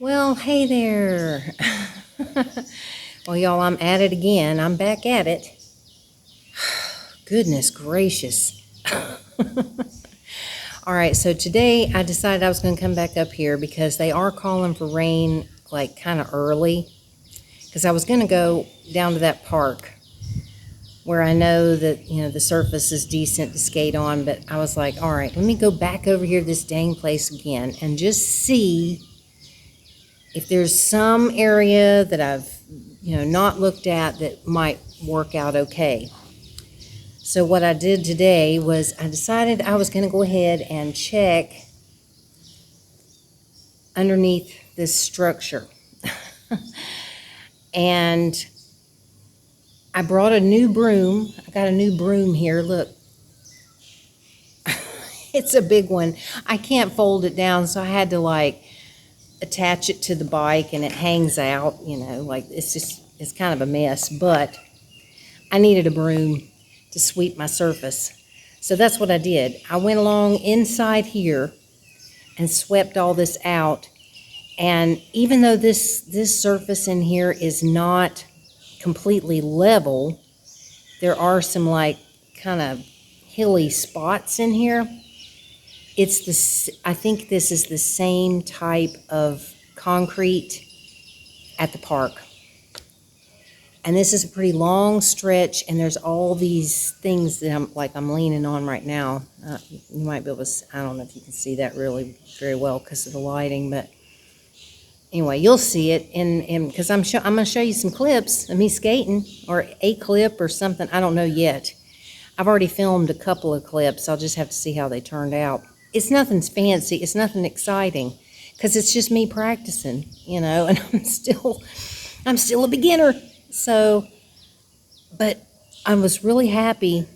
Well, hey there. Well, y'all, I'm at it again. I'm back at it. Goodness gracious. All right, so today I decided I was going to come back up here because they are calling for rain like kind of early. Because I was going to go down to that park where I know that, the surface is decent to skate on, but I was like, all right, let me go back over here to this dang place again and just see if there's some area that I've, not looked at that might work out okay. So what I did today was I decided I was going to go ahead and check underneath this structure. And I brought a new broom. I got a new broom here. Look. It's a big one. I can't fold it down, so I had to attach it to the bike and it hangs out, it's kind of a mess, but I needed a broom to sweep my surface. So that's what I did. I went along inside here and swept all this out. And even though this surface in here is not completely level, there are some kind of hilly spots in here. I think this is the same type of concrete at the park. And this is a pretty long stretch, and there's all these things that I'm leaning on right now. You might be able to, I don't know if you can see that really very well because of the lighting, but anyway, you'll see it because I'm going to show you some clips of me skating, or a clip or something. I don't know yet. I've already filmed a couple of clips. I'll just have to see how they turned out. It's nothing fancy. It's nothing exciting because it's just me practicing, and I'm still a beginner. So, but I was really happy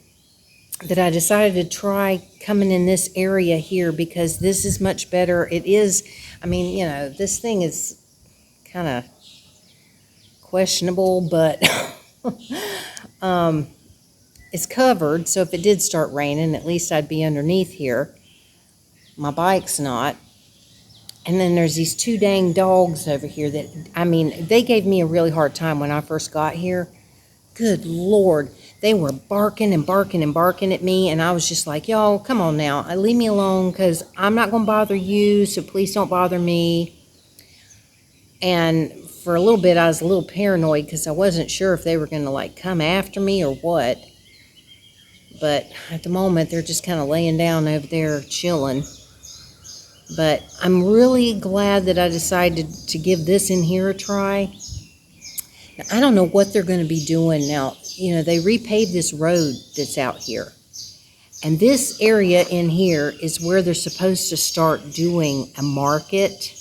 that I decided to try coming in this area here because this is much better. It is, this thing is kind of questionable, but it's covered. So if it did start raining, at least I'd be underneath here. My bike's not. And then there's these two dang dogs over here that, they gave me a really hard time when I first got here. Good Lord. They were barking and barking and barking at me, and I was just like, y'all, come on now. Leave me alone because I'm not going to bother you, so please don't bother me. And for a little bit, I was a little paranoid because I wasn't sure if they were going to, come after me or what. But at the moment, they're just kind of laying down over there chilling. But I'm really glad that I decided to give this in here a try. Now, I don't know what they're going to be doing now. They repaved this road that's out here. And this area in here is where they're supposed to start doing a market,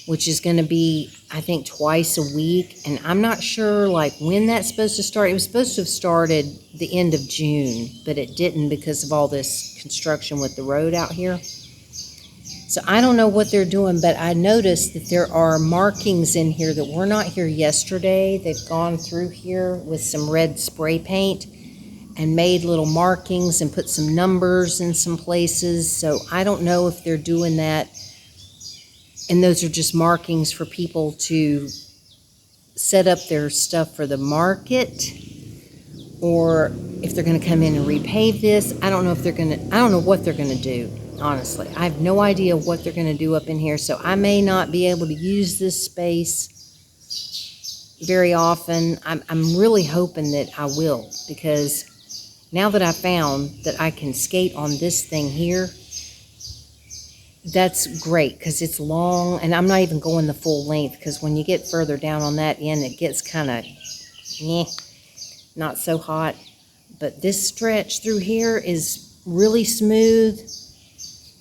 which is going to be, I think, twice a week. And I'm not sure, when that's supposed to start. It was supposed to have started the end of June, but it didn't because of all this construction with the road out here. So I don't know what they're doing, but I noticed that there are markings in here that were not here yesterday. They've gone through here with some red spray paint and made little markings and put some numbers in some places. So I don't know if they're doing that. And those are just markings for people to set up their stuff for the market, or if they're going to come in and repave this. I don't know what they're going to do. Honestly, I have no idea what they're going to do up in here, so I may not be able to use this space very often. I'm really hoping that I will, because now that I found that I can skate on this thing here, that's great because it's long, and I'm not even going the full length because when you get further down on that end, it gets kind of not so hot. But this stretch through here is really smooth.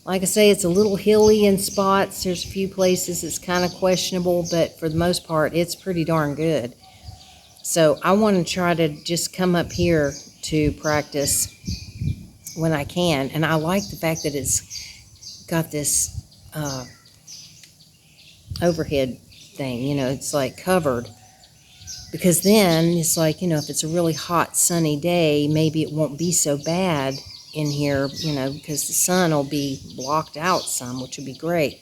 Like I say, it's a little hilly in spots. There's a few places it's kind of questionable, but for the most part, it's pretty darn good. So I want to try to just come up here to practice when I can. And I like the fact that it's got this overhead thing, it's covered. Because then it's if it's a really hot, sunny day, maybe it won't be so bad in here, because the sun will be blocked out some, which would be great.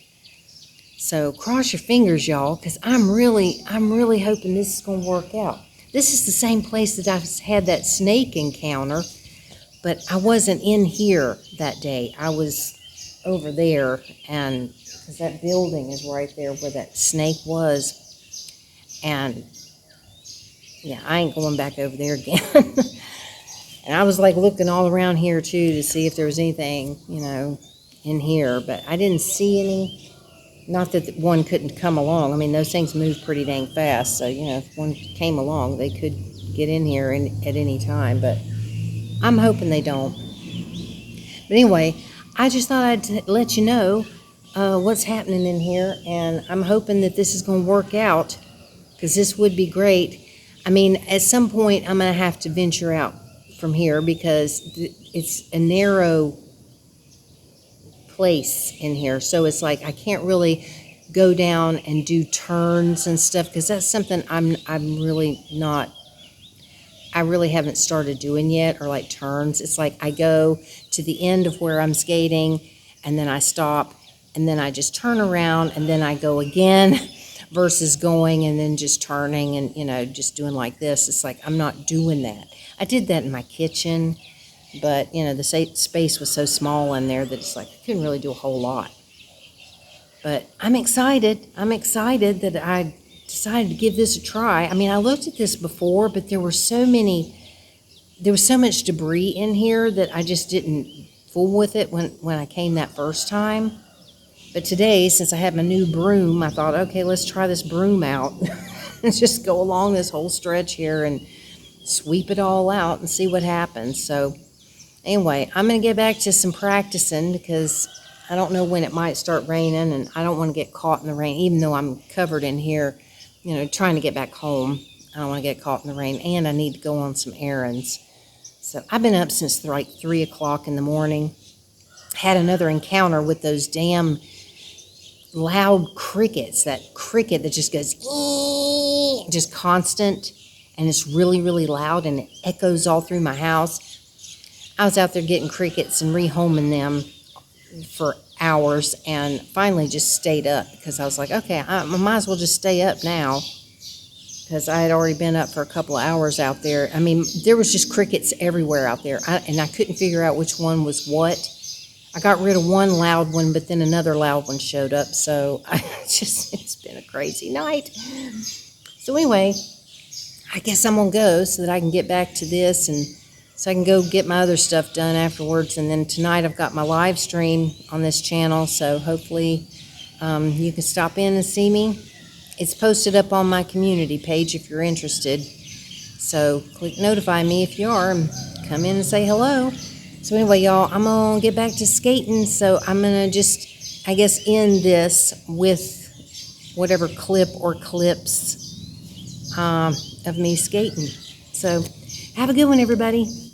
So cross your fingers, y'all, because I'm really hoping this is going to work out. This is the same place that I had that snake encounter, but I wasn't in here that day. I was over there, and because that building is right there where that snake was, and yeah, I ain't going back over there again. And I was like looking all around here too to see if there was anything, in here, but I didn't see any. Not that one couldn't come along. I mean, those things move pretty dang fast, so if one came along, they could get in here at any time, but I'm hoping they don't. But anyway, I just thought I'd let you know what's happening in here, and I'm hoping that this is going to work out, because this would be great. I mean, at some point, I'm going to have to venture out from here, because it's a narrow place in here, so it's like I can't really go down and do turns and stuff, because that's something I'm really not, I really haven't started doing yet, or like turns. It's like I go to the end of where I'm skating, and then I stop, and then I just turn around, and then I go again, versus going and then just turning and just doing like this. It's like I'm not doing that. I did that in my kitchen, but the space was so small in there that it's like I couldn't really do a whole lot. But I'm excited. I'm excited that I decided to give this a try. I mean, I looked at this before, but there was so much debris in here that I just didn't fool with it when I came that first time. But today, since I had my new broom, I thought, okay, let's try this broom out. Let's just go along this whole stretch here and sweep it all out and see what happens. So anyway, I'm going to get back to some practicing, because I don't know when it might start raining, and I don't want to get caught in the rain, even though I'm covered in here, trying to get back home. I don't want to get caught in the rain, and I need to go on some errands. So I've been up since like 3 o'clock in the morning. Had another encounter with those damn loud crickets, that cricket that just goes, just constant, and it's really, really loud, and it echoes all through my house. I was out there getting crickets and rehoming them for hours, and finally just stayed up, because I was like, okay, I might as well just stay up now, because I had already been up for a couple of hours out there. I mean, there was just crickets everywhere out there, and I couldn't figure out which one was what. I got rid of one loud one, but then another loud one showed up, so it's been a crazy night. So anyway, I guess I'm going to go so that I can get back to this, and so I can go get my other stuff done afterwards. And then tonight I've got my live stream on this channel, so hopefully you can stop in and see me. It's posted up on my community page if you're interested. So click notify me if you are, and come in and say hello. So anyway, y'all, I'm going to get back to skating, so I'm going to just, I guess, end this with whatever clip or clips of me skating. So have a good one, everybody.